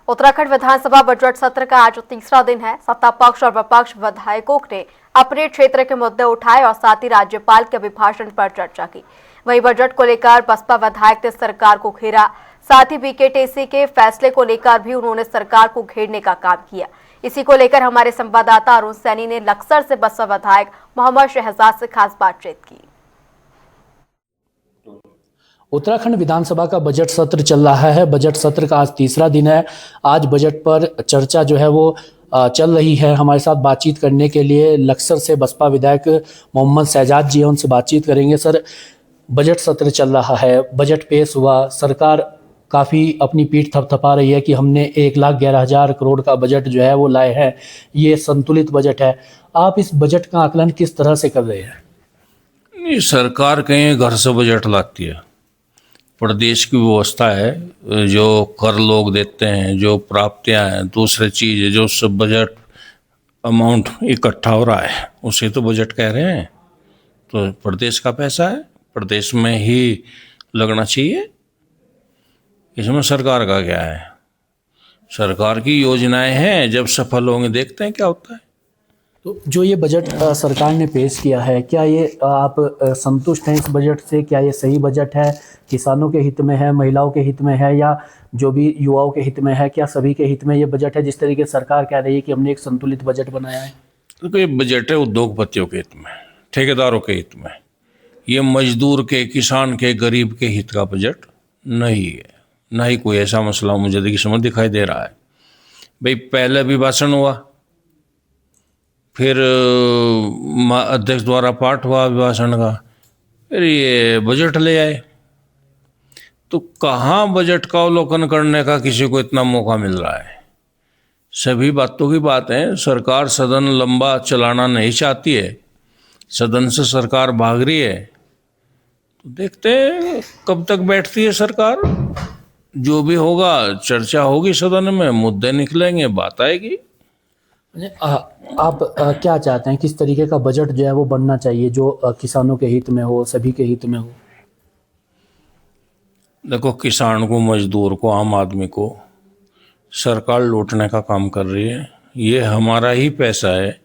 उत्तराखंड विधानसभा budget सत्र का आज तीसरा दिन है। सत्ता पक्ष और विपक्ष विधायकों ने अपने क्षेत्र के मुद्दे उठाए और साथ ही राज्यपाल के अभिभाषण पर चर्चा की। वहीं बजट को लेकर बसपा विधायक ने सरकार को घेरा। साथ ही बीकेटीसी के फैसले को लेकर भी उन्होंने सरकार को घेरने का काम किया। इसी को लेकर हमारे संवाददाता अरुण सैनी ने लक्सर से बसपा विधायक मोहम्मद शहजाद से खास बातचीत की। उत्तराखंड विधानसभा का बजट सत्र चल रहा है। बजट सत्र का आज तीसरा दिन है। आज बजट पर चर्चा जो है वो चल रही है। हमारे साथ बातचीत करने के लिए लक्सर से बसपा विधायक मोहम्मद शहजाद जी हैं, उनसे बातचीत करेंगे। सर, बजट सत्र चल रहा है, बजट पेश हुआ, सरकार काफ़ी अपनी पीठ थपथपा रही है कि हमने 1,11,000 करोड़ का बजट जो है वो लाए हैं, ये संतुलित बजट है। आप इस बजट का आकलन किस तरह से कर रहे हैं? सरकार कहीं घर से बजट लाती है। प्रदेश की व्यवस्था है, जो कर लोग देते हैं, जो प्राप्तियां हैं, दूसरी चीज़ है, जो सब बजट अमाउंट इकट्ठा हो रहा है उसे तो बजट कह रहे हैं। तो प्रदेश का पैसा है, प्रदेश में ही लगना चाहिए। इसमें सरकार का क्या है? सरकार की योजनाएं हैं, जब सफल होंगे देखते हैं क्या होता है। तो जो ये बजट सरकार ने पेश किया है, क्या ये आप संतुष्ट हैं इस बजट से? क्या ये सही बजट है? किसानों के हित में है, महिलाओं के हित में है, या जो भी युवाओं के हित में है? क्या सभी के हित में ये बजट है, जिस तरीके से सरकार कह रही है कि हमने एक संतुलित बजट बनाया है? तो ये बजट है उद्योगपतियों के हित में, ठेकेदारों के हित में। ये मजदूर के, किसान के, गरीब के हित का बजट नहीं है। ना ही कोई ऐसा मसला मुझे देखिए समझ दिखाई दे रहा है। भाई, पहले अभिभाषण हुआ, फिर अध्यक्ष द्वारा पाठ हुआ अभिभाषण का, फिर ये बजट ले आए। तो कहाँ बजट का अवलोकन करने का किसी को इतना मौका मिल रहा है? सभी बातों की बात है। सरकार सदन लंबा चलाना नहीं चाहती है, सदन से सरकार भाग रही है। तो देखते हैं कब तक बैठती है सरकार। जो भी होगा चर्चा होगी सदन में, मुद्दे निकलेंगे, बात आएगी। आप क्या चाहते हैं, किस तरीके का बजट जो है वो बनना चाहिए जो किसानों के हित में हो, सभी के हित में हो? देखो, किसान को, मजदूर को, आम आदमी को सरकार लूटने का काम कर रही है। ये हमारा ही पैसा है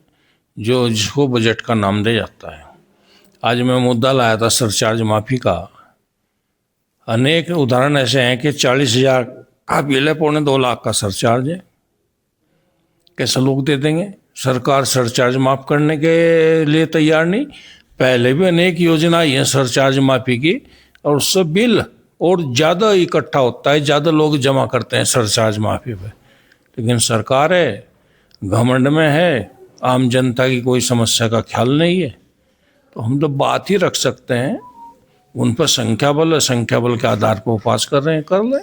जो जिसको बजट का नाम दे जाता है। आज मैं मुद्दा लाया था सरचार्ज माफ़ी का। अनेक उदाहरण ऐसे हैं कि 40,000 का बिल है, 2.25 लाख का सरचार्ज है। कैसे लोग दे देंगे? सरकार सरचार्ज माफ़ करने के लिए तैयार नहीं। पहले भी अनेक योजना आई है सरचार्ज माफ़ी की, और उससे बिल और ज़्यादा इकट्ठा होता है, ज़्यादा लोग जमा करते हैं सरचार्ज माफ़ी पे। लेकिन सरकार है, घमंड में है, आम जनता की कोई समस्या का ख्याल नहीं है। तो हम तो बात ही रख सकते हैं, उन पर संख्या बल है, संख्या बल के आधार पर पास कर रहे हैं, कर लें।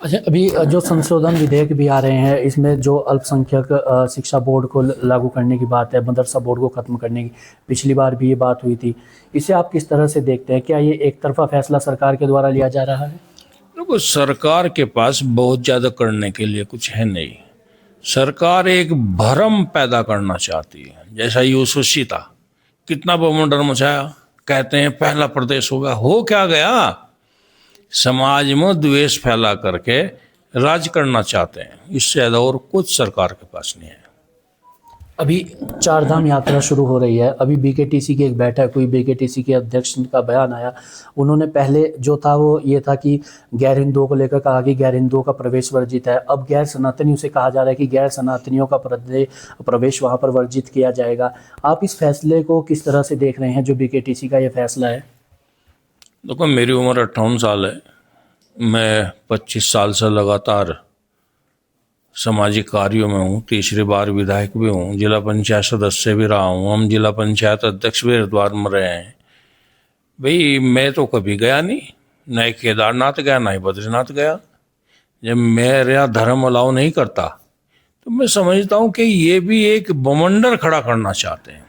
अच्छा, अभी जो संशोधन विधेयक भी आ रहे हैं, इसमें जो अल्पसंख्यक शिक्षा बोर्ड को लागू करने की बात है, मदरसा बोर्ड को ख़त्म करने की, पिछली बार भी ये बात हुई थी। इसे आप किस तरह से देखते हैं? क्या ये एक तरफा फैसला सरकार के द्वारा लिया जा रहा है? देखो, सरकार के पास बहुत ज़्यादा करने के लिए कुछ है नहीं। सरकार एक भ्रम पैदा करना चाहती है। जैसा यूसुफी था, कितना बवंडर मचाया, कहते हैं पहला प्रदेश होगा। हो क्या गया? समाज में द्वेष फैला करके राज करना चाहते हैं। इससे ज़्यादा और कुछ सरकार के पास नहीं है। अभी 4 धाम यात्रा शुरू हो रही है। अभी बीकेटीसी की एक बैठक हुई, बीकेटीसी के अध्यक्ष का बयान आया। उन्होंने पहले जो था वो ये था कि गैर हिंदुओं को लेकर कहा कि गैर हिंदुओं का प्रवेश वर्जित है। अब गैर सनातनियों से कहा जा रहा है कि गैर सनातनियों का प्रवेश वहाँ पर वर्जित किया जाएगा। आप इस फैसले को किस तरह से देख रहे हैं, जो बीकेटीसी का ये फैसला है? देखो, मेरी उम्र 58 साल है। मैं 25 साल से लगातार सामाजिक कार्यों में हूँ। तीसरी बार विधायक भी हूँ, जिला पंचायत सदस्य भी रहा हूँ, हम जिला पंचायत अध्यक्ष भी हरिद्वार में रहे हैं। भाई, मैं तो कभी गया नहीं, न केदारनाथ गया, ना ही बद्रीनाथ गया। जब मेरा धर्म अलाउ नहीं करता तो मैं समझता हूँ कि ये भी एक बवंडर खड़ा करना चाहते हैं।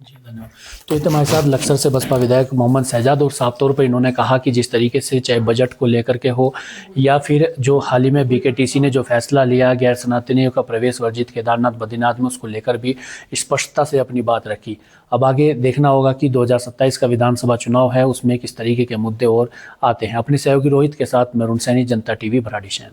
जी, धन्यवाद। तो इतना हमारे साथ लक्सर से बसपा विधायक मोहम्मद शहजाद, और साफ तौर पर इन्होंने कहा कि जिस तरीके से चाहे बजट को लेकर के हो, या फिर जो हाल ही में बीकेटीसी ने जो फैसला लिया गैर सनातनियों का प्रवेश वर्जित केदारनाथ बद्रीनाथ में, उसको लेकर भी स्पष्टता से अपनी बात रखी। अब आगे देखना होगा कि 2027 का विधानसभा चुनाव है, उसमें किस तरीके के मुद्दे और आते हैं। अपने सहयोगी रोहित के साथ मैं अरुण सैनी, जनता टीवी, भराड़ीसैंण।